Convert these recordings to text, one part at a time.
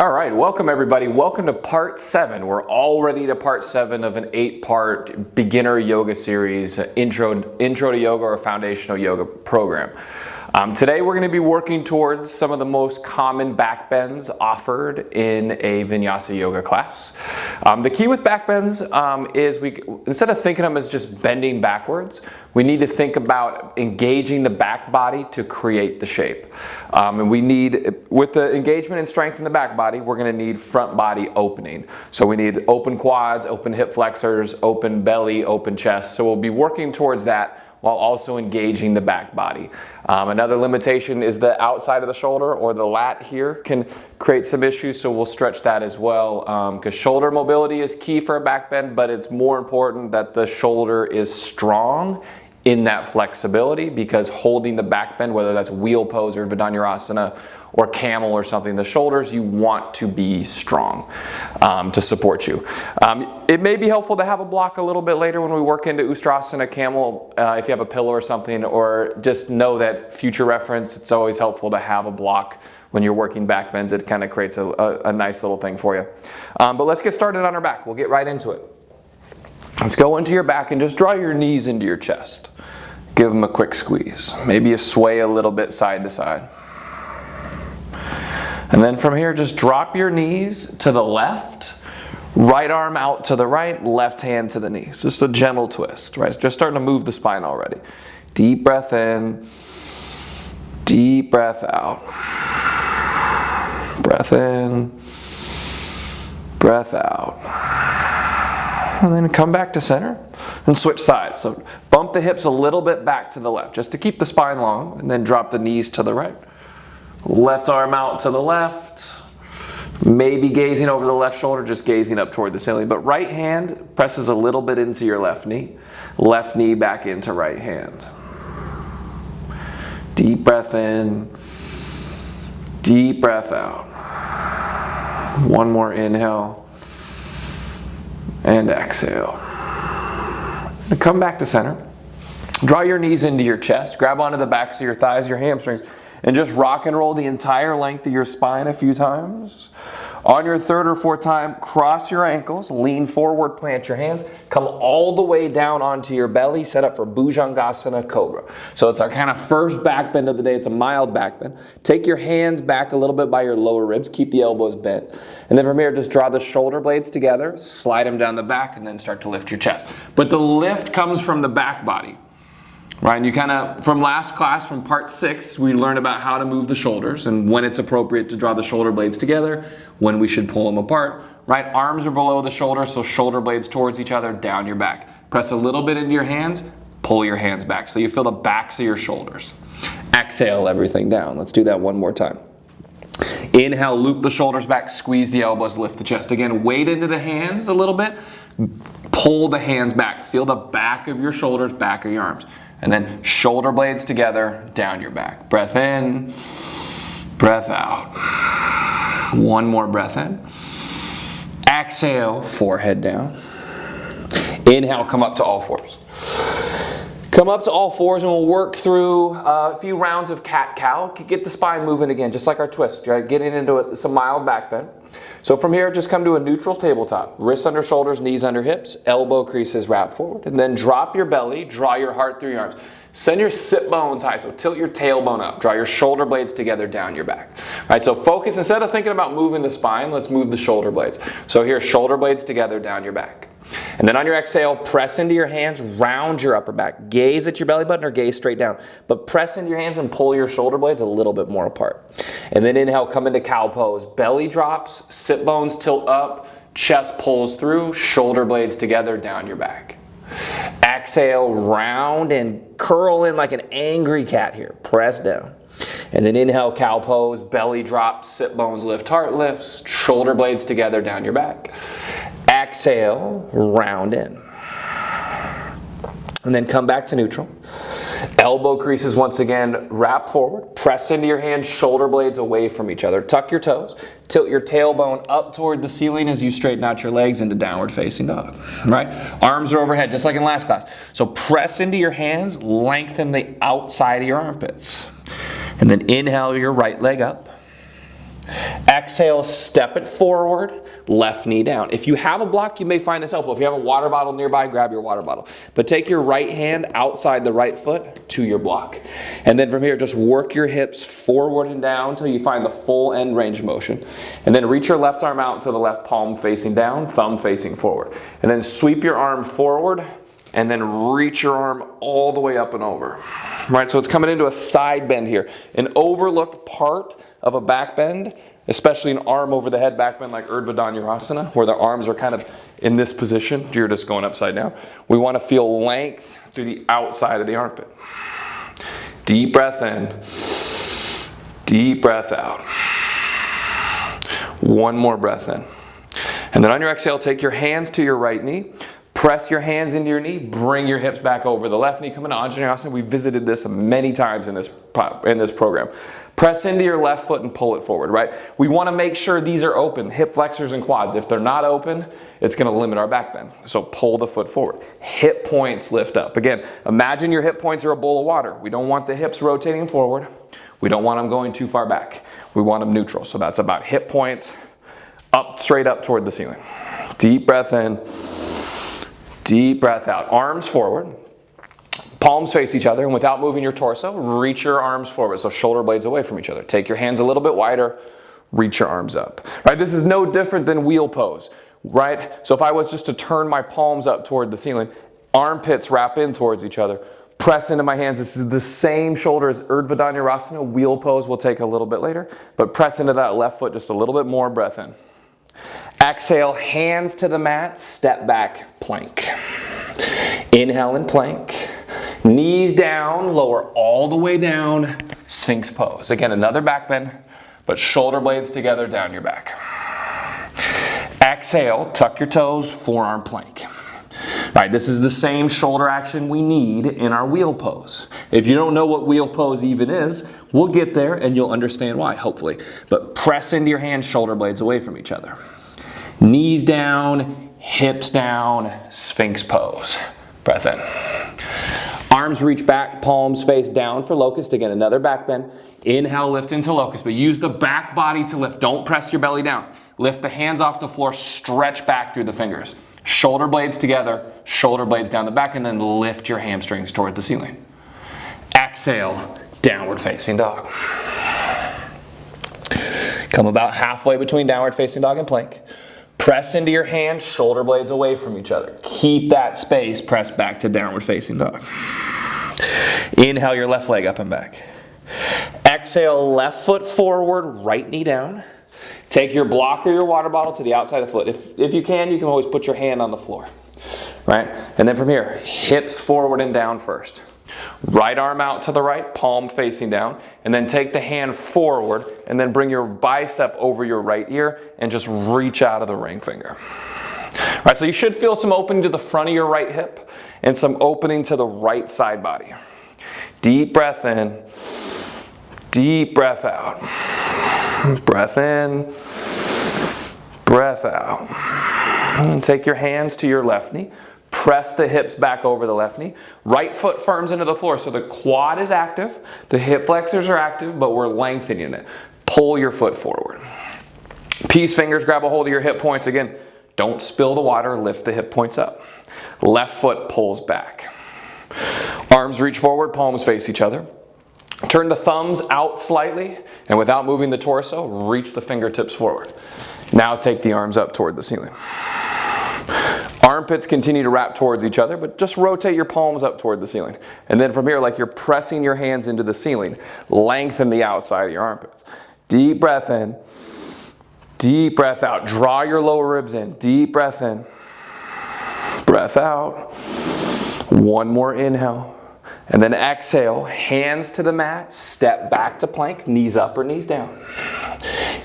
All right, welcome everybody. Welcome to part 7. We're already to part 7 of an 8-part beginner yoga series, intro to yoga or foundational yoga program. Today we're going to be working towards some of the most common back bends offered in a vinyasa yoga class. The key with back bends is instead of thinking of them as just bending backwards, we need to think about engaging the back body to create the shape. And we need, with the engagement and strength in the back body, we're going to need front body opening. So we need open quads, open hip flexors, open belly, open chest. So we'll be working towards that while also engaging the back body. Another limitation is the outside of the shoulder or the lat here can create some issues, so we'll stretch that as well, because shoulder mobility is key for a back bend, but it's more important that the shoulder is strong in that flexibility, because holding the back bend, whether that's wheel pose or Bhujangasana or Camel or something, the shoulders you want to be strong to support you. It may be helpful to have a block a little bit later when we work into Ustrasana, Camel, if you have a pillow or something, or just know that future reference, it's always helpful to have a block when you're working back bends. It kind of creates a nice little thing for you. But let's get started on our back. We'll get right into it. Let's go into your back and just draw your knees into your chest. Give them a quick squeeze. Maybe you sway a little bit side to side. And then from here, just drop your knees to the left, right arm out to the right, left hand to the knee. So just a gentle twist, right? Just starting to move the spine already. Deep breath in, deep breath out. Breath in, breath out. And then come back to center and switch sides. So bump the hips a little bit back to the left just to keep the spine long, and then drop the knees to the right. Left arm out to the left, maybe gazing over the left shoulder, just gazing up toward the ceiling. But right hand presses a little bit into your left knee back into right hand. Deep breath in, deep breath out. One more inhale. And exhale. And come back to center. Draw your knees into your chest. Grab onto the backs of your thighs, your hamstrings, and just rock and roll the entire length of your spine a few times. On your third or fourth time, cross your ankles, lean forward, plant your hands, come all the way down onto your belly, set up for Bhujangasana Cobra. So it's our kind of first back bend of the day. It's a mild back bend. Take your hands back a little bit by your lower ribs, keep the elbows bent. And then from here, just draw the shoulder blades together, slide them down the back, and then start to lift your chest. But the lift comes from the back body. Right, and you kind of, from last class, from part 6, we learned about how to move the shoulders and when it's appropriate to draw the shoulder blades together, when we should pull them apart. Right, arms are below the shoulders, so shoulder blades towards each other, down your back. Press a little bit into your hands, pull your hands back, so you feel the backs of your shoulders. Exhale everything down. Let's do that one more time. Inhale, loop the shoulders back, squeeze the elbows, lift the chest. Again, weight into the hands a little bit, pull the hands back. Feel the back of your shoulders, back of your arms. And then shoulder blades together, down your back. Breath in, breath out. One more breath in. Exhale, forehead down. Inhale, come up to all fours. Come up to all fours and we'll work through a few rounds of cat-cow. Get the spine moving again, just like our twist, right? Getting into some mild back bend. So from here, just come to a neutral tabletop. Wrists under shoulders, knees under hips, elbow creases wrap forward. And then drop your belly, draw your heart through your arms. Send your sit bones high, so tilt your tailbone up. Draw your shoulder blades together down your back. Right, so focus, instead of thinking about moving the spine, let's move the shoulder blades. So here, shoulder blades together down your back. And then on your exhale, press into your hands, round your upper back. Gaze at your belly button or gaze straight down. But press into your hands and pull your shoulder blades a little bit more apart. And then inhale, come into cow pose. Belly drops, sit bones tilt up, chest pulls through, shoulder blades together down your back. Exhale, round and curl in like an angry cat here. Press down. And then inhale, cow pose, belly drops, sit bones lift, heart lifts, shoulder blades together down your back. Exhale, round in. And then come back to neutral. Elbow creases once again, wrap forward, press into your hands, shoulder blades away from each other. Tuck your toes, tilt your tailbone up toward the ceiling as you straighten out your legs into downward facing dog, right? Arms are overhead, just like in last class. So press into your hands, lengthen the outside of your armpits. And then inhale your right leg up. Exhale, step it forward, left knee down. If you have a block, you may find this helpful. If you have a water bottle nearby, grab your water bottle. But take your right hand outside the right foot to your block. And then from here, just work your hips forward and down until you find the full end range of motion. And then reach your left arm out to the left palm facing down, thumb facing forward. And then sweep your arm forward and then reach your arm all the way up and over. Right, so it's coming into a side bend here. An overlooked part of a back bend, especially an arm over the head back bend like Ustrasana, where the arms are kind of in this position. You're just going upside down. We want to feel length through the outside of the armpit. Deep breath in, deep breath out. One more breath in. And then on your exhale, take your hands to your right knee. Press your hands into your knee, bring your hips back over the left knee. Come into Anjaneyasana. We visited this many times in this program. Press into your left foot and pull it forward, right? We want to make sure these are open, hip flexors and quads. If they're not open, it's going to limit our back bend. So pull the foot forward. Hip points lift up. Again, imagine your hip points are a bowl of water. We don't want the hips rotating forward. We don't want them going too far back. We want them neutral. So that's about hip points up, straight up toward the ceiling. Deep breath in. Deep breath out. Arms forward. Palms face each other, and without moving your torso, reach your arms forward. So shoulder blades away from each other. Take your hands a little bit wider. Reach your arms up. Right? This is no different than wheel pose. Right? So if I was just to turn my palms up toward the ceiling, armpits wrap in towards each other. Press into my hands. This is the same shoulder as Ustrasana. Wheel pose we'll take a little bit later. But press into that left foot just a little bit more. Breath in. Exhale, hands to the mat, step back, plank. Inhale and plank. Knees down, lower all the way down, Sphinx pose. Again, another back bend, but shoulder blades together down your back. Exhale, tuck your toes, forearm plank. All right, this is the same shoulder action we need in our wheel pose. If you don't know what wheel pose even is, we'll get there and you'll understand why, hopefully. But press into your hands, shoulder blades away from each other. Knees down, hips down, Sphinx pose. Breath in. Arms reach back, palms face down for locust. Again, another back bend. Inhale, lift into locust, but use the back body to lift. Don't press your belly down. Lift the hands off the floor, stretch back through the fingers. Shoulder blades together, shoulder blades down the back, and then lift your hamstrings toward the ceiling. Exhale, downward facing dog. Come about halfway between downward facing dog and plank. Press into your hands, shoulder blades away from each other. Keep that space, press back to downward facing dog. Inhale your left leg up and back. Exhale, left foot forward, right knee down. Take your block or your water bottle to the outside of the foot. If you can always put your hand on the floor. Right? And then from here, hips forward and down first. Right arm out to the right, palm facing down, and then take the hand forward and then bring your bicep over your right ear and just reach out of the ring finger. All right, so you should feel some opening to the front of your right hip and some opening to the right side body. Deep breath in, deep breath out. Breath in, breath out. And take your hands to your left knee. Press the hips back over the left knee. Right foot firms into the floor, so the quad is active, the hip flexors are active, but we're lengthening it. Pull your foot forward. Peace fingers grab a hold of your hip points. Again, don't spill the water, lift the hip points up. Left foot pulls back. Arms reach forward, palms face each other. Turn the thumbs out slightly, and without moving the torso, reach the fingertips forward. Now take the arms up toward the ceiling. Armpits continue to wrap towards each other, but just rotate your palms up toward the ceiling. And then from here, like you're pressing your hands into the ceiling, lengthen the outside of your armpits. Deep breath in, deep breath out. Draw your lower ribs in. Deep breath in, breath out. One more inhale. And then exhale, hands to the mat, step back to plank, knees up or knees down.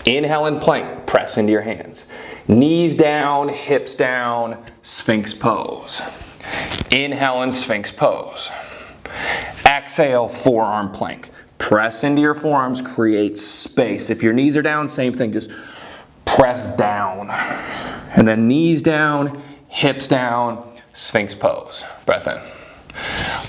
Inhale and plank, press into your hands. Knees down, hips down, Sphinx pose. Inhale and Sphinx pose. Exhale, forearm plank. Press into your forearms, create space. If your knees are down, same thing, just press down. And then knees down, hips down, Sphinx pose. Breath in.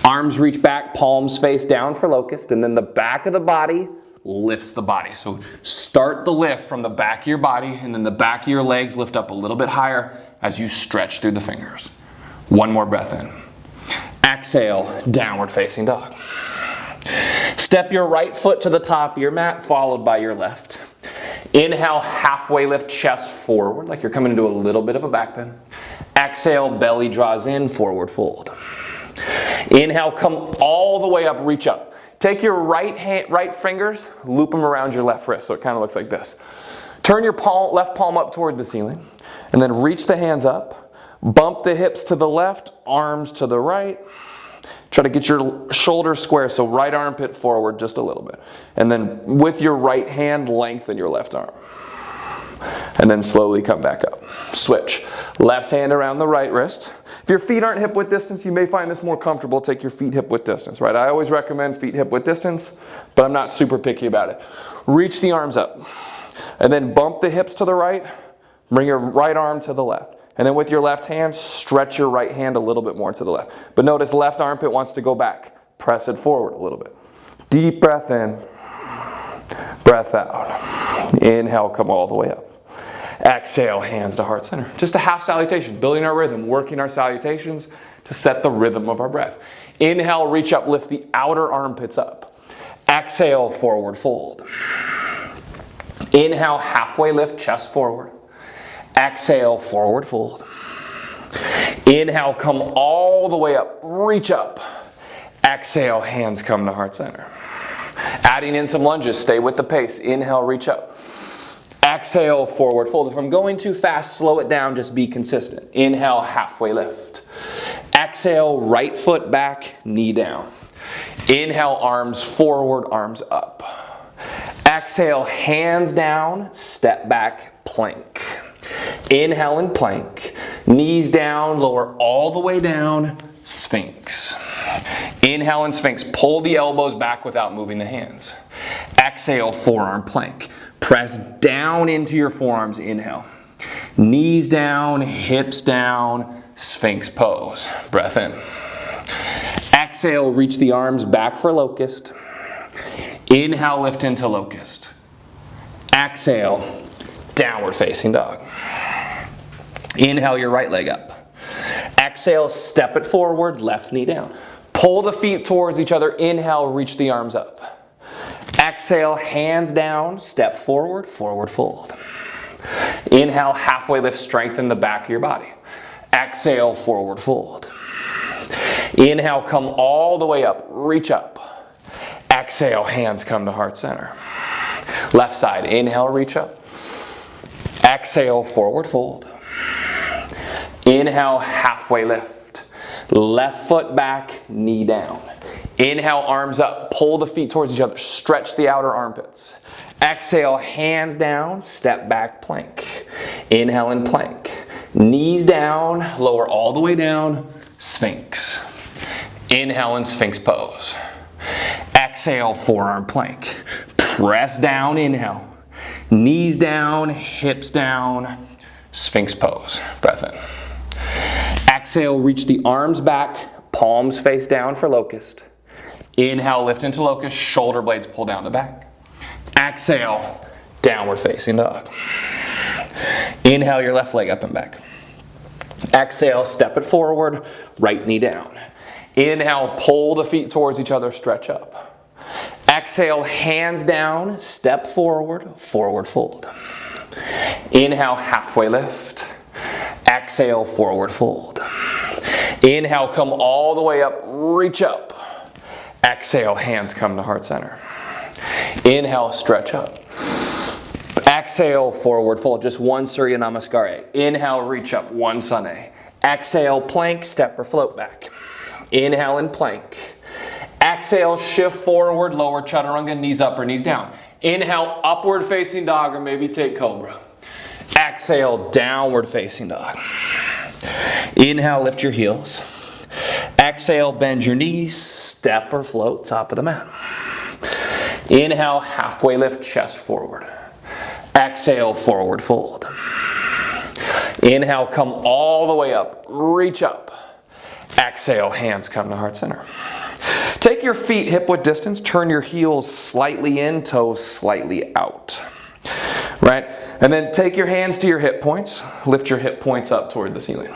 Arms reach back, palms face down for locust, and then the back of the body lifts the body. So start the lift from the back of your body, and then the back of your legs lift up a little bit higher as you stretch through the fingers. One more breath in. Exhale, downward facing dog. Step your right foot to the top of your mat, followed by your left. Inhale, halfway lift, chest forward, like you're coming into a little bit of a back bend. Exhale, belly draws in, forward fold. Inhale, come all the way up, reach up. Take your right fingers, loop them around your left wrist, so it kind of looks like this. Turn your left palm up toward the ceiling, and then reach the hands up. Bump the hips to the left, arms to the right. Try to get your shoulders square, so right armpit forward just a little bit. And then with your right hand, lengthen your left arm. And then slowly come back up. Switch. Left hand around the right wrist. If your feet aren't hip width distance, you may find this more comfortable. Take your feet hip width distance, right? I always recommend feet hip width distance, but I'm not super picky about it. Reach the arms up. And then bump the hips to the right. Bring your right arm to the left. And then with your left hand, stretch your right hand a little bit more to the left. But notice left armpit wants to go back. Press it forward a little bit. Deep breath in. Breath out. Inhale, come all the way up. Exhale, hands to heart center. Just a half salutation, building our rhythm, working our salutations to set the rhythm of our breath. Inhale, reach up, lift the outer armpits up. Exhale, forward fold. Inhale, halfway lift, chest forward. Exhale, forward fold. Inhale, come all the way up, reach up. Exhale, hands come to heart center. Adding in some lunges, stay with the pace. Inhale, reach up. Exhale, forward fold. If I'm going too fast, slow it down, just be consistent. Inhale, halfway lift. Exhale, right foot back, knee down. Inhale, arms forward, arms up. Exhale, hands down, step back, plank. Inhale and plank. Knees down, lower all the way down, Sphinx. Inhale and Sphinx. Pull the elbows back without moving the hands. Exhale, forearm plank. Press down into your forearms, inhale. Knees down, hips down, Sphinx pose. Breath in. Exhale, reach the arms back for locust. Inhale, lift into locust. Exhale, downward facing dog. Inhale your right leg up. Exhale, step it forward, left knee down. Pull the feet towards each other. Inhale, reach the arms up. Exhale, hands down, step forward, forward fold. Inhale, halfway lift, strengthen the back of your body. Exhale, forward fold. Inhale, come all the way up, reach up. Exhale, hands come to heart center. Left side, inhale, reach up. Exhale, forward fold. Inhale, halfway lift. Left foot back, knee down. Inhale, arms up, pull the feet towards each other, stretch the outer armpits. Exhale, hands down, step back, plank. Inhale and plank. Knees down, lower all the way down, Sphinx. Inhale and Sphinx pose. Exhale, forearm plank. Press down, inhale. Knees down, hips down, Sphinx pose. Breath in. Exhale, reach the arms back, palms face down for locust. Inhale, lift into locust, shoulder blades pull down the back. Exhale, downward facing dog. Inhale your left leg up and back. Exhale, step it forward, right knee down. Inhale, pull the feet towards each other, stretch up. Exhale, hands down, step forward, forward fold. Inhale, halfway lift. Exhale, forward fold. Inhale, come all the way up, reach up. Exhale, hands come to heart center. Inhale, stretch up. Exhale, forward fold. Just one Surya Namaskar. Inhale, reach up, one Sunny. Exhale, plank, step or float back. Inhale and plank. Exhale, shift forward, lower chaturanga, knees up or knees down. Inhale, upward facing dog or maybe take cobra. Exhale, downward facing dog. Inhale, lift your heels. Exhale, bend your knees, step or float, top of the mat. Inhale, halfway lift, chest forward. Exhale, forward fold. Inhale, come all the way up, reach up. Exhale, hands come to heart center. Take your feet hip width distance, turn your heels slightly in, toes slightly out. Right? And then take your hands to your hip points, lift your hip points up toward the ceiling.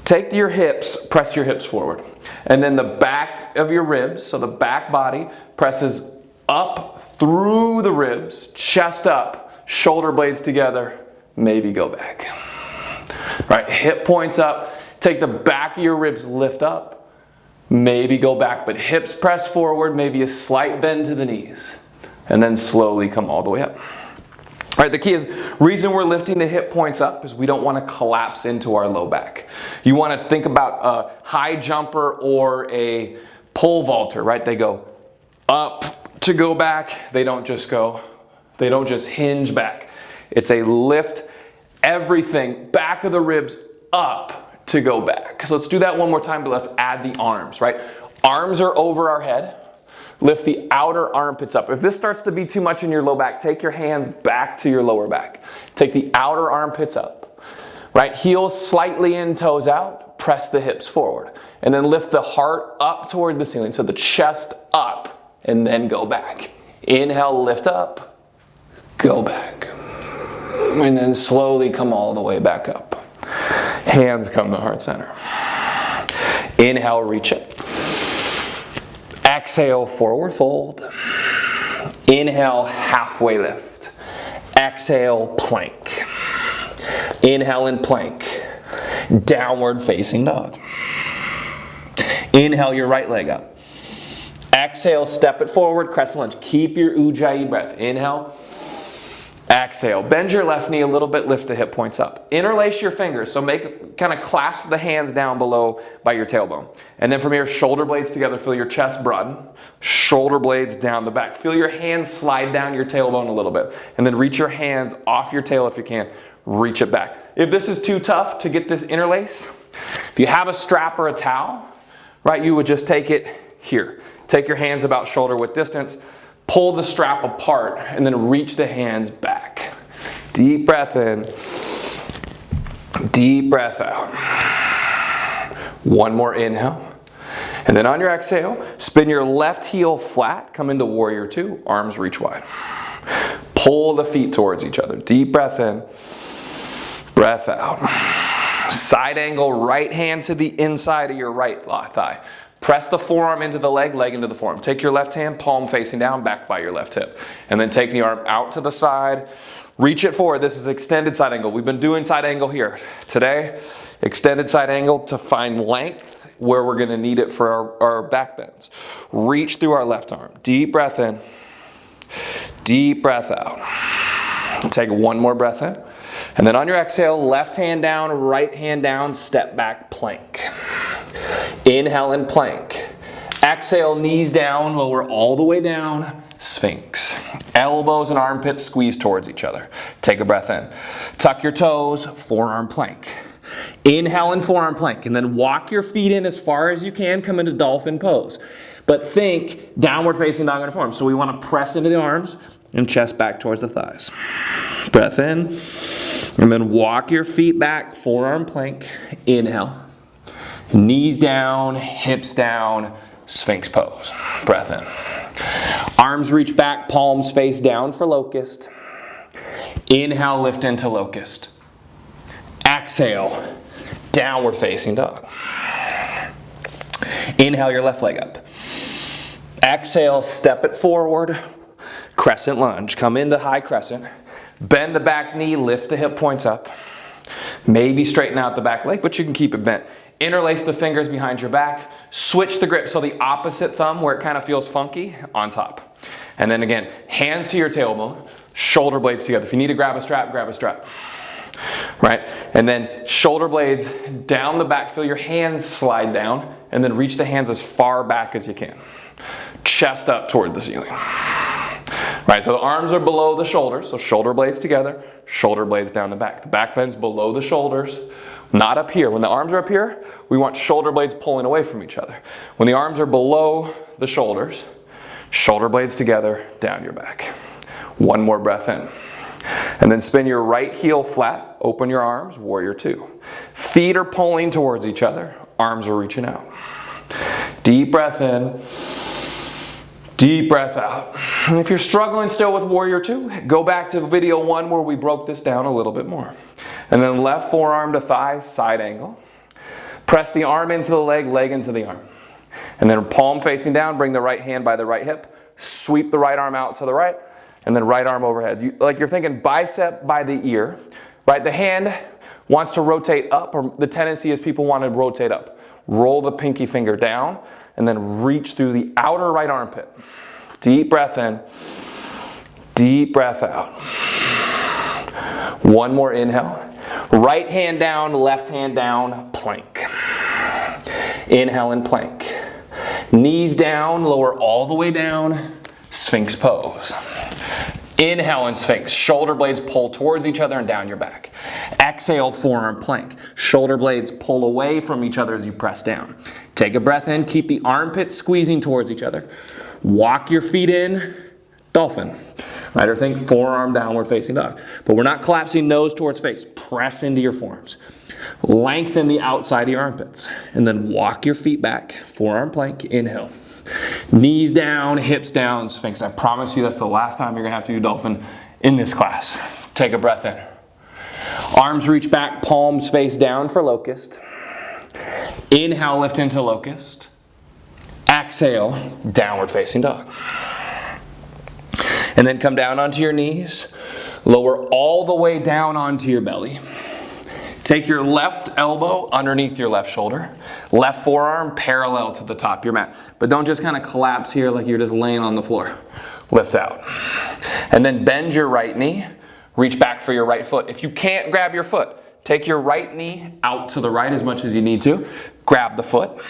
Take your hips, press your hips forward. And then the back of your ribs, so the back body presses up through the ribs, chest up, shoulder blades together, maybe go back. Right, hip points up, take the back of your ribs, lift up, maybe go back, but hips press forward, maybe a slight bend to the knees, and then slowly come all the way up. All right, the key is, reason we're lifting the hip points up is we don't want to collapse into our low back. You want to think about a high jumper or a pole vaulter, right? They go up to go back. They don't just hinge back. It's a lift, everything, back of the ribs up to go back. So let's do that one more time, but let's add the arms, right? Arms are over our head. Lift the outer armpits up. If this starts to be too much in your low back, take your hands back to your lower back. Take the outer armpits up, right? Heels slightly in, toes out. Press the hips forward. And then lift the heart up toward the ceiling. So the chest up, and then go back. Inhale, lift up, go back. And then slowly come all the way back up. Hands come to heart center. Inhale, reach up. Exhale, forward fold. Inhale, halfway lift. Exhale, plank. Inhale and plank. Downward facing dog. Inhale your right leg up. Exhale, step it forward, crescent lunge. Keep your Ujjayi breath. Inhale. Exhale. Bend your left knee a little bit, lift the hip points up. Interlace your fingers, so kind of clasp the hands down below by your tailbone. And then from here, shoulder blades together, feel your chest broaden. Shoulder blades down the back. Feel your hands slide down your tailbone a little bit. And then reach your hands off your tail if you can. Reach it back. If this is too tough to get this interlace, if you have a strap or a towel, right, you would just take it here. Take your hands about shoulder width distance. Pull the strap apart and then reach the hands back. Deep breath in. Deep breath out. One more inhale. And then on your exhale, spin your left heel flat. Come into warrior two. Arms reach wide. Pull the feet towards each other. Deep breath in. Breath out. Side angle, right hand to the inside of your right thigh. Press the forearm into the leg, leg into the forearm. Take your left hand, palm facing down, back by your left hip. And then take the arm out to the side. Reach it forward. This is extended side angle. We've been doing side angle here. Today, extended side angle to find length where we're going to need it for our back bends. Reach through our left arm. Deep breath in. Deep breath out. Take one more breath in. And then on your exhale, left hand down, right hand down, step back, plank. Inhale and plank. Exhale, knees down, lower all the way down, Sphinx. Elbows and armpits squeeze towards each other. Take a breath in. Tuck your toes, forearm plank. Inhale and forearm plank, and then walk your feet in as far as you can, come into dolphin pose. But think downward facing dog on a forearm. So we want to press into the arms and chest back towards the thighs. Breath in, and then walk your feet back, forearm plank. Inhale. Knees down, hips down, Sphinx pose. Breath in. Arms reach back, palms face down for locust. Inhale, lift into locust. Exhale, downward facing dog. Inhale your left leg up. Exhale, step it forward. Crescent lunge. Come into high crescent. Bend the back knee, lift the hip points up. Maybe straighten out the back leg, but you can keep it bent. Interlace the fingers behind your back. Switch the grip so the opposite thumb, where it kind of feels funky, on top. And then again, hands to your tailbone, shoulder blades together. If you need to grab a strap, grab a strap. Right? And then shoulder blades down the back. Feel your hands slide down. And then reach the hands as far back as you can. Chest up toward the ceiling. Right, so the arms are below the shoulders, so shoulder blades together, shoulder blades down the back. The back bends below the shoulders, not up here. When the arms are up here, we want shoulder blades pulling away from each other. When the arms are below the shoulders, shoulder blades together, down your back. One more breath in. And then spin your right heel flat, open your arms, warrior two. Feet are pulling towards each other, arms are reaching out. Deep breath in, deep breath out. And if you're struggling still with Warrior 2, go back to video 1 where we broke this down a little bit more. And then left forearm to thigh, side angle. Press the arm into the leg, leg into the arm. And then palm facing down, bring the right hand by the right hip, sweep the right arm out to the right, and then right arm overhead. Like you're thinking bicep by the ear, right? The hand wants to rotate up, or the tendency is people want to rotate up. Roll the pinky finger down, and then reach through the outer right armpit. Deep breath in, deep breath out. One more inhale. Right hand down, left hand down, plank. Inhale and plank. Knees down, lower all the way down, Sphinx Pose. Inhale in Sphinx, shoulder blades pull towards each other and down your back. Exhale, forearm plank. Shoulder blades pull away from each other as you press down. Take a breath in, keep the armpits squeezing towards each other. Walk your feet in, dolphin. Right, or think forearm downward facing dog. But we're not collapsing nose towards face. Press into your forearms. Lengthen the outside of your armpits. And then walk your feet back, forearm plank, inhale. Knees down, hips down, Sphinx. I promise you that's the last time you're gonna have to do dolphin in this class. Take a breath in. Arms reach back, palms face down for locust. Inhale, lift into locust. Exhale, downward facing dog. And then come down onto your knees. Lower all the way down onto your belly. Take your left elbow underneath your left shoulder. Left forearm parallel to the top of your mat. But don't just kind of collapse here like you're just laying on the floor. Lift out. And then bend your right knee. Reach back for your right foot. If you can't grab your foot, take your right knee out to the right as much as you need to. Grab the foot.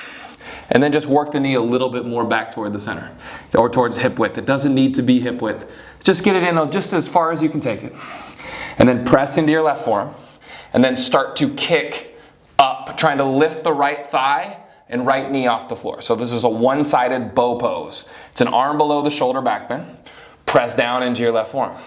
And then just work the knee a little bit more back toward the center. Or towards hip width. It doesn't need to be hip width. Just get it in just as far as you can take it. And then press into your left forearm. And then start to kick up, trying to lift the right thigh and right knee off the floor. So this is a one-sided bow pose. It's an arm below the shoulder back bend. Press down into your left forearm.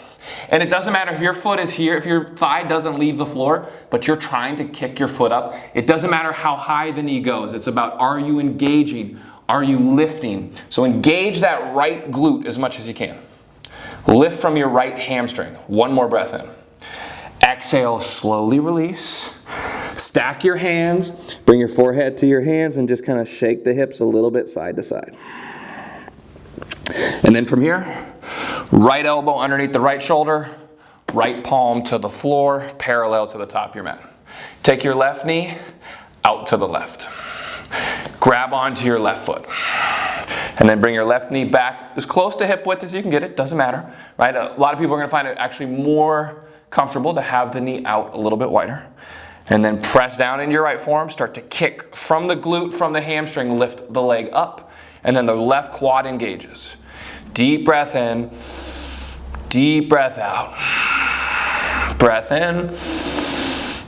And it doesn't matter if your foot is here, if your thigh doesn't leave the floor, but you're trying to kick your foot up. It doesn't matter how high the knee goes. It's about, are you engaging? Are you lifting? So engage that right glute as much as you can. Lift from your right hamstring. One more breath in. Exhale, slowly release. Stack your hands. Bring your forehead to your hands and just kind of shake the hips a little bit side to side. And then from here, right elbow underneath the right shoulder, right palm to the floor, parallel to the top of your mat. Take your left knee out to the left. Grab onto your left foot. And then bring your left knee back as close to hip width as you can get it. Doesn't matter, right? A lot of people are going to find it actually more comfortable to have the knee out a little bit wider. And then press down into your right forearm. Start to kick from the glute, from the hamstring. Lift the leg up. And then the left quad engages. Deep breath in. Deep breath out. Breath in.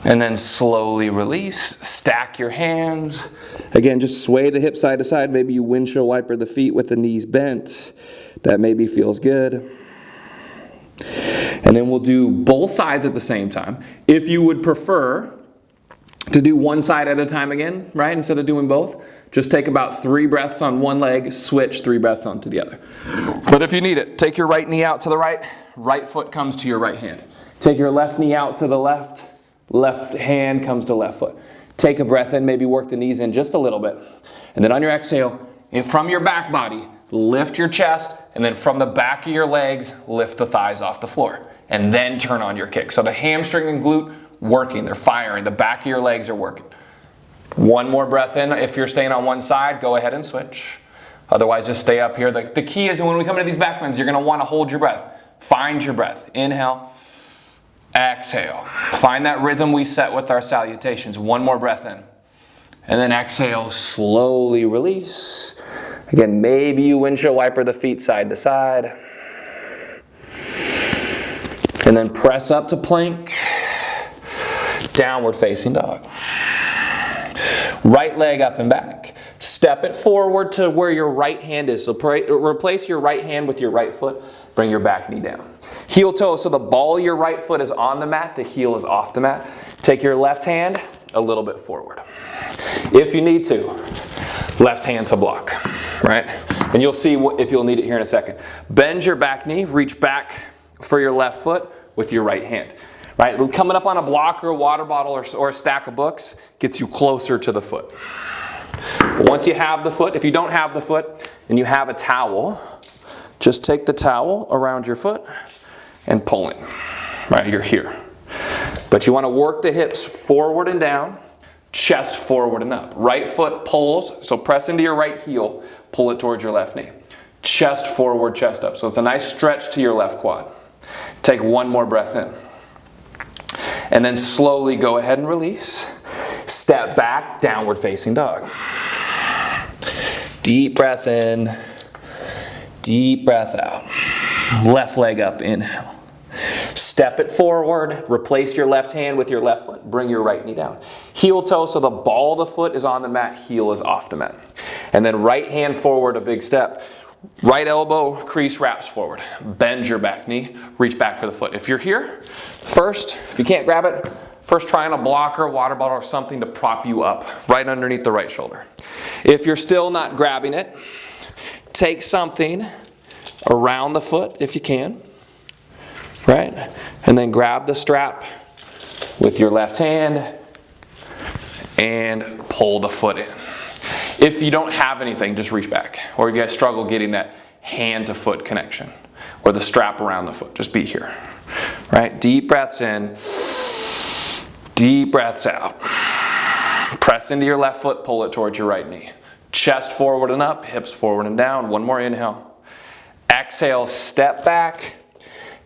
And then slowly release. Stack your hands. Again, just sway the hips side to side. Maybe you windshield wiper the feet with the knees bent. That maybe feels good. And then we'll do both sides at the same time. If you would prefer to do one side at a time again, right, instead of doing both, just take about 3 breaths on one leg, switch 3 breaths onto the other. But if you need it, take your right knee out to the right, right foot comes to your right hand. Take your left knee out to the left, left hand comes to left foot. Take a breath in, maybe work the knees in just a little bit. And then on your exhale, from your back body, lift your chest, and then from the back of your legs, lift the thighs off the floor. And then turn on your kick. So the hamstring and glute working, they're firing. The back of your legs are working. One more breath in. If you're staying on one side, go ahead and switch. Otherwise, just stay up here. The key is when we come into these back bends, you're going to want to hold your breath. Find your breath. Inhale. Exhale. Find that rhythm we set with our salutations. One more breath in. And then exhale, slowly release. Again, maybe you windshield wiper the feet side to side. And then press up to plank. Downward facing dog. Right leg up and back. Step it forward to where your right hand is. So replace your right hand with your right foot. Bring your back knee down. Heel toe, so the ball of your right foot is on the mat, the heel is off the mat. Take your left hand a little bit forward. If you need to, left hand to block, right? And you'll see if you'll need it here in a second. Bend your back knee, reach back for your left foot with your right hand, right? Coming up on a block or a water bottle or a stack of books gets you closer to the foot. But once you have the foot, if you don't have the foot and you have a towel, just take the towel around your foot and pull it, right? You're here. But you want to work the hips forward and down, chest forward and up. Right foot pulls, so press into your right heel, pull it towards your left knee. Chest forward, chest up. So it's a nice stretch to your left quad. Take one more breath in. And then slowly go ahead and release. Step back, downward facing dog. Deep breath in, deep breath out. Left leg up, inhale. Step it forward, replace your left hand with your left foot, bring your right knee down. Heel toe, so the ball of the foot is on the mat, heel is off the mat. And then right hand forward, a big step. Right elbow, crease wraps forward. Bend your back knee, reach back for the foot. If you're here, first, if you can't grab it, first try on a blocker, water bottle, or something to prop you up, right underneath the right shoulder. If you're still not grabbing it, take something around the foot if you can, right? And then grab the strap with your left hand and pull the foot in. If you don't have anything, just reach back. Or if you guys struggle getting that hand to foot connection or the strap around the foot, just be here, right? Deep breaths in, deep breaths out. Press into your left foot, pull it towards your right knee. Chest forward and up, hips forward and down. One more inhale. Exhale, step back,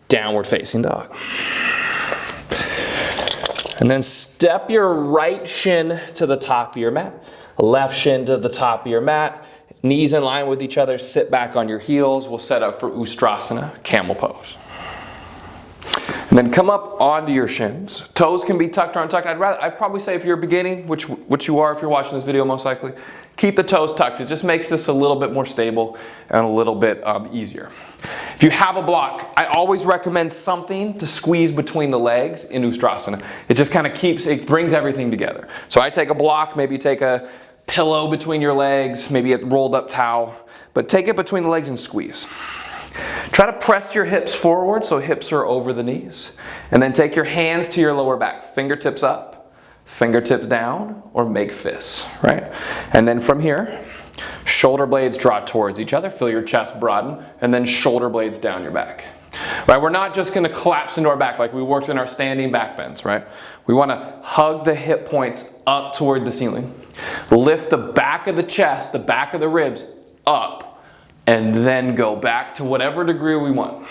downward facing dog. And then step your right shin to the top of your mat. Left shin to the top of your mat. Knees in line with each other. Sit back on your heels. We'll set up for Ustrasana, Camel Pose. And then come up onto your shins. Toes can be tucked or untucked. I'd probably say if you're beginning, which you are if you're watching this video most likely, keep the toes tucked. It just makes this a little bit more stable and a little bit easier. If you have a block, I always recommend something to squeeze between the legs in Ustrasana. It just kind of it brings everything together. So I take a block, maybe take a pillow between your legs, maybe a rolled up towel, but take it between the legs and squeeze. Try to press your hips forward so hips are over the knees. And then take your hands to your lower back. Fingertips up, fingertips down, or make fists, right? And then from here, shoulder blades draw towards each other. Feel your chest broaden. And then shoulder blades down your back. Right? We're not just going to collapse into our back like we worked in our standing back bends, right? We want to hug the hip points up toward the ceiling. Lift the back of the chest, the back of the ribs up, and then go back to whatever degree we want,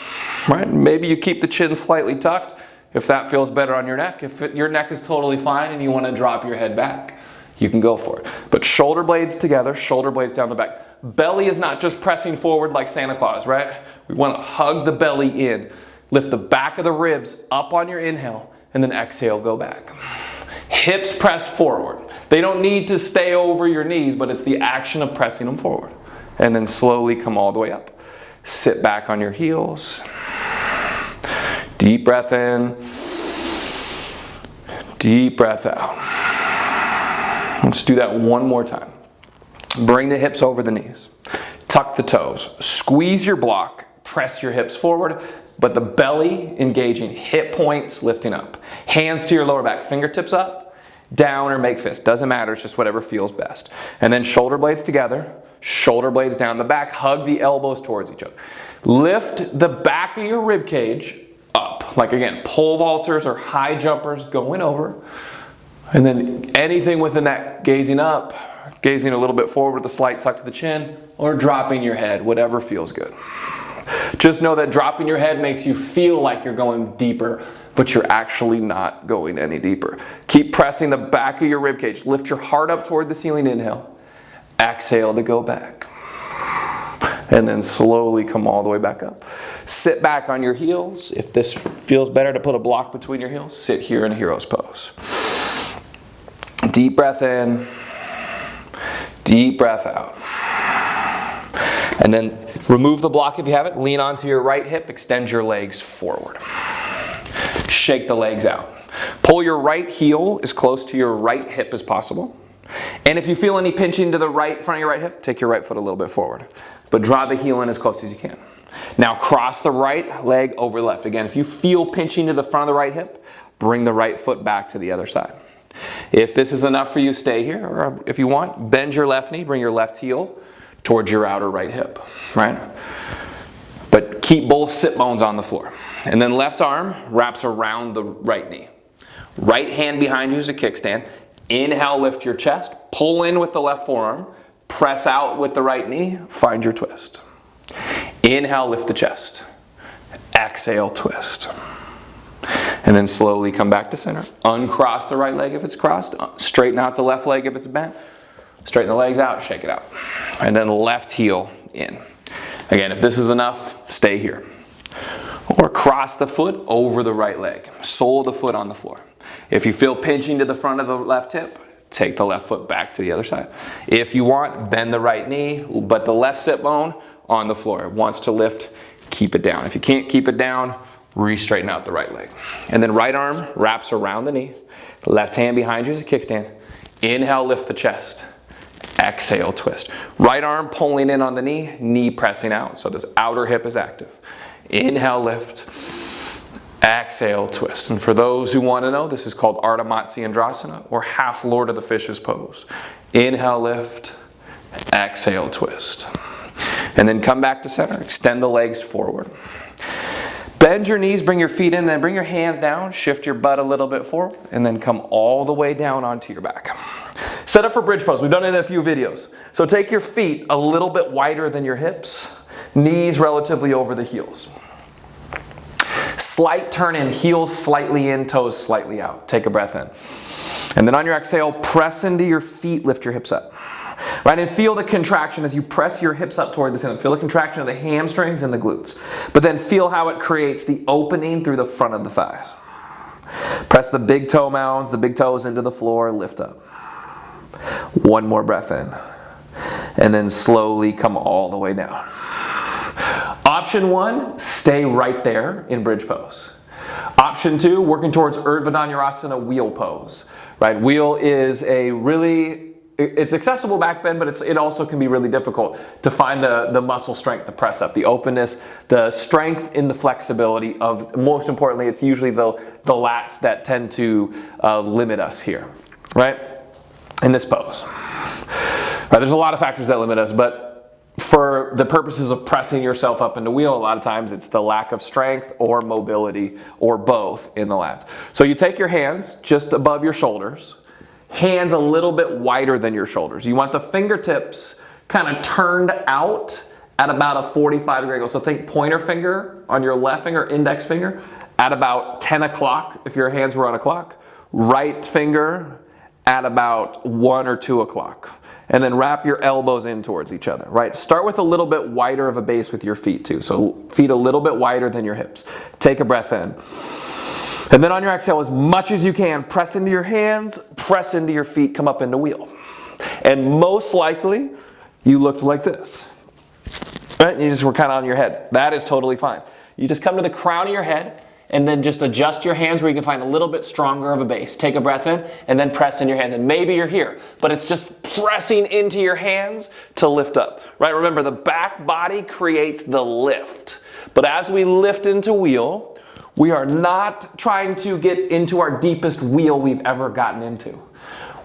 right? Maybe you keep the chin slightly tucked if that feels better on your neck. If your neck is totally fine and you want to drop your head back, you can go for it. But shoulder blades together, shoulder blades down the back. Belly is not just pressing forward like Santa Claus, right? We want to hug the belly in. Lift the back of the ribs up on your inhale, and then exhale, go back. Hips press forward. They don't need to stay over your knees, but it's the action of pressing them forward. And then slowly come all the way up. Sit back on your heels. Deep breath in. Deep breath out. Let's do that one more time. Bring the hips over the knees. Tuck the toes. Squeeze your block. Press your hips forward, but the belly engaging, hip points lifting up. Hands to your lower back. Fingertips up, down, or make fists. Doesn't matter, it's just whatever feels best. And then shoulder blades together. Shoulder blades down the back. Hug the elbows towards each other. Lift the back of your rib cage up. Like again, pole vaulters or high jumpers going over. And then anything within that gazing up, gazing a little bit forward with a slight tuck to the chin, or dropping your head, whatever feels good. Just know that dropping your head makes you feel like you're going deeper, but you're actually not going any deeper. Keep pressing the back of your rib cage. Lift your heart up toward the ceiling, inhale. Exhale to go back. And then slowly come all the way back up. Sit back on your heels. If this feels better to put a block between your heels, sit here in Hero's Pose. Deep breath in. Deep breath out. And then remove the block if you have it. Lean onto your right hip. Extend your legs forward. Shake the legs out. Pull your right heel as close to your right hip as possible. And if you feel any pinching to the right front of your right hip, take your right foot a little bit forward. But draw the heel in as close as you can. Now cross the right leg over the left. Again, if you feel pinching to the front of the right hip, bring the right foot back to the other side. If this is enough for you, stay here. Or if you want, bend your left knee, bring your left heel towards your outer right hip, right? But keep both sit bones on the floor. And then left arm wraps around the right knee. Right hand behind you is a kickstand. Inhale, lift your chest. Pull in with the left forearm. Press out with the right knee. Find your twist. Inhale, lift the chest. Exhale, twist. And then slowly come back to center. Uncross the right leg if it's crossed. Straighten out the left leg if it's bent. Straighten the legs out, shake it out. And then left heel in. Again, if this is enough, stay here. Or cross the foot over the right leg. Sole of the foot on the floor. If you feel pinching to the front of the left hip, take the left foot back to the other side. If you want, bend the right knee, but the left sit bone on the floor. It wants to lift, keep it down. If you can't keep it down, re-straighten out the right leg. And then right arm wraps around the knee. Left hand behind you is a kickstand. Inhale, lift the chest. Exhale, twist. Right arm pulling in on the knee, knee pressing out. So this outer hip is active. Inhale, lift. Exhale, twist. And for those who want to know, this is called Artamatsi Andrasana, or half Lord of the Fishes pose. Inhale, lift. Exhale, twist. And then come back to center. Extend the legs forward. Bend your knees, bring your feet in, and then bring your hands down. Shift your butt a little bit forward, and then come all the way down onto your back. Set up for bridge pose. We've done it in a few videos. So take your feet a little bit wider than your hips, knees relatively over the heels. Slight turn in, heels slightly in, toes slightly out. Take a breath in. And then on your exhale, press into your feet, lift your hips up. Right, and feel the contraction as you press your hips up toward the center. Feel the contraction of the hamstrings and the glutes. But then feel how it creates the opening through the front of the thighs. Press the big toe mounds, the big toes into the floor, lift up. One more breath in. And then slowly come all the way down. Option one, stay right there in bridge pose. Option two, working towards Urdhva Dhanurasana wheel pose. Right, wheel is it's accessible back bend, but it also can be really difficult to find the muscle strength to press up, the openness, the strength in the flexibility of, most importantly, it's usually the lats that tend to limit us here, right, in this pose. Right, there's a lot of factors that limit us, but for the purposes of pressing yourself up into wheel, a lot of times it's the lack of strength or mobility or both in the lats. So you take your hands just above your shoulders, hands a little bit wider than your shoulders. You want the fingertips kind of turned out at about a 45-degree angle. So think pointer finger on your left finger, index finger, at about 10 o'clock if your hands were on a clock. Right finger at about 1 or 2 o'clock. And then wrap your elbows in towards each other, right? Start with a little bit wider of a base with your feet too. So feet a little bit wider than your hips. Take a breath in. And then on your exhale, as much as you can, press into your hands, press into your feet, come up into wheel. And most likely, you looked like this. Right? You just were kind of on your head. That is totally fine. You just come to the crown of your head, and then just adjust your hands where you can find a little bit stronger of a base. Take a breath in, and then press in your hands. And maybe you're here, but it's just pressing into your hands to lift up. Right? Remember, the back body creates the lift. But as we lift into wheel, we are not trying to get into our deepest wheel we've ever gotten into.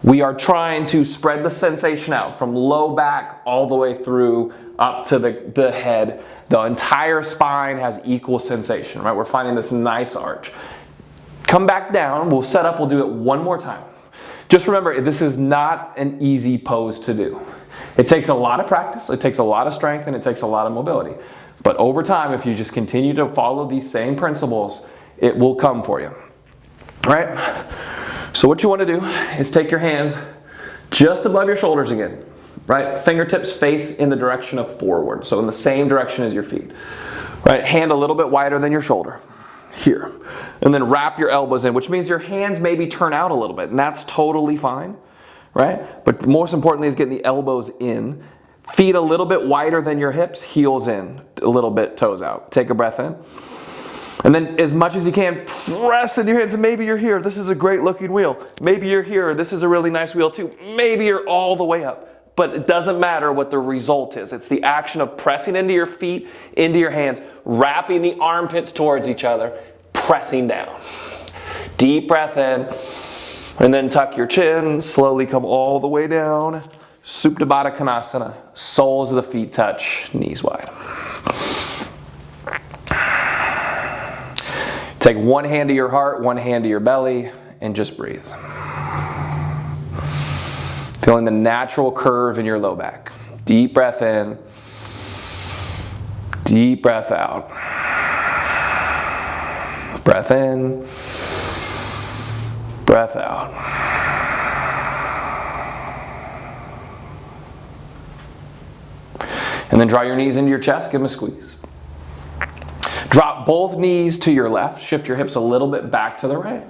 We are trying to spread the sensation out from low back all the way through up to the head. The entire spine has equal sensation, right? We're finding this nice arch. Come back down, we'll set up, we'll do it one more time. Just remember, this is not an easy pose to do. It takes a lot of practice, it takes a lot of strength, and it takes a lot of mobility. But over time, if you just continue to follow these same principles, it will come for you. All right? So what you want to do is take your hands just above your shoulders again. Right? Fingertips face in the direction of forward. So in the same direction as your feet. Right? Hand a little bit wider than your shoulder. Here. And then wrap your elbows in, which means your hands maybe turn out a little bit. And that's totally fine. Right? But most importantly is getting the elbows in. Feet a little bit wider than your hips, heels in, a little bit, toes out. Take a breath in. And then as much as you can, press into your hands. And maybe you're here. This is a great looking wheel. Maybe you're here. This is a really nice wheel too. Maybe you're all the way up. But it doesn't matter what the result is. It's the action of pressing into your feet, into your hands, wrapping the armpits towards each other, pressing down. Deep breath in. And then tuck your chin. Slowly come all the way down. Supta Baddha Konasana. Soles of the feet touch. Knees wide. Take one hand to your heart, one hand to your belly, and just breathe. Feeling the natural curve in your low back. Deep breath in. Deep breath out. Breath in. Breath out. And then draw your knees into your chest, give them a squeeze. Drop both knees to your left. Shift your hips a little bit back to the right.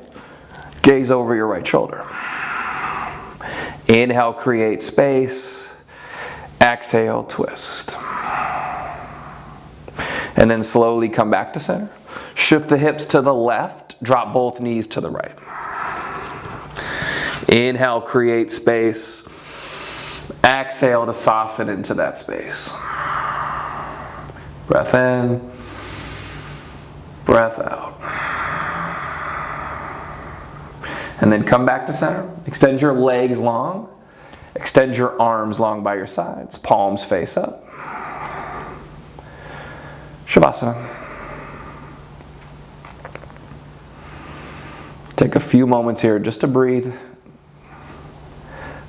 Gaze over your right shoulder. Inhale, create space. Exhale, twist. And then slowly come back to center. Shift the hips to the left. Drop both knees to the right. Inhale, create space. Exhale to soften into that space. Breath in. Breath out. And then come back to center. Extend your legs long. Extend your arms long by your sides. Palms face up. Shavasana. Take a few moments here just to breathe.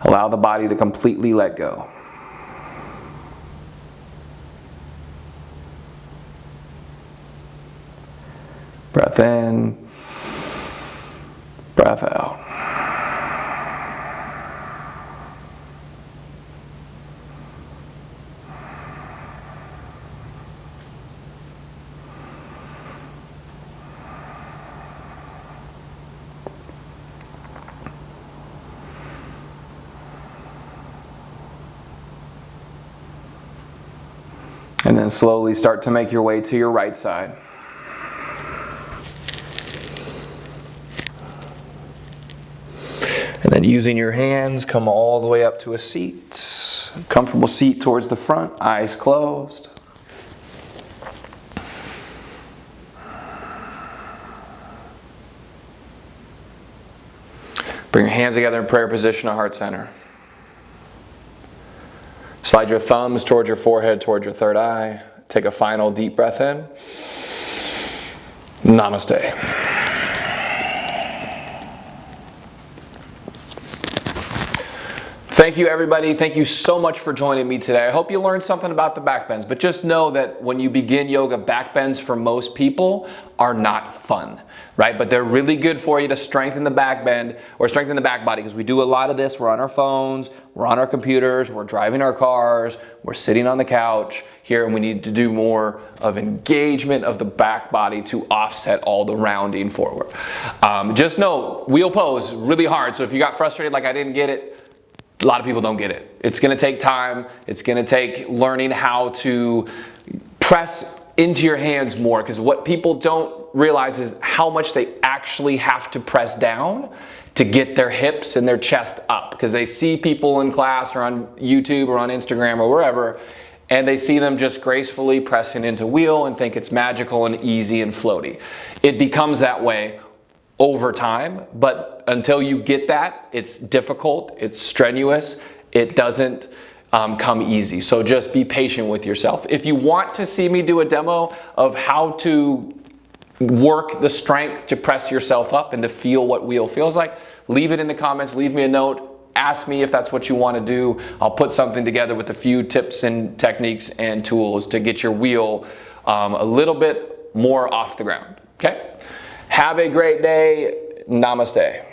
Allow the body to completely let go. Breath in, breath out. And then slowly start to make your way to your right side. And then using your hands, come all the way up to a seat. Comfortable seat towards the front, eyes closed. Bring your hands together in prayer position at heart center. Slide your thumbs towards your forehead, towards your third eye. Take a final deep breath in. Namaste. Thank you, everybody. Thank you so much for joining me today. I hope you learned something about the back bends, but just know that when you begin yoga, back bends for most people are not fun, right? But they're really good for you to strengthen the back bend or strengthen the back body, because we do a lot of this. We're on our phones, we're on our computers, we're driving our cars, we're sitting on the couch here, and we need to do more of engagement of the back body to offset all the rounding forward. Just know, wheel pose, really hard. So if you got frustrated like I didn't get it, a lot of people don't get it. It's going to take time. It's going to take learning how to press into your hands more, because what people don't realize is how much they actually have to press down to get their hips and their chest up, because they see people in class or on YouTube or on Instagram or wherever, and they see them just gracefully pressing into wheel and think it's magical and easy and floaty. It becomes that way over time, but until you get that, it's difficult, it's strenuous, it doesn't come easy. So just be patient with yourself. If you want to see me do a demo of how to work the strength to press yourself up and to feel what wheel feels like, leave it in the comments, leave me a note, ask me if that's what you want to do. I'll put something together with a few tips and techniques and tools to get your wheel a little bit more off the ground, okay? Have a great day. Namaste.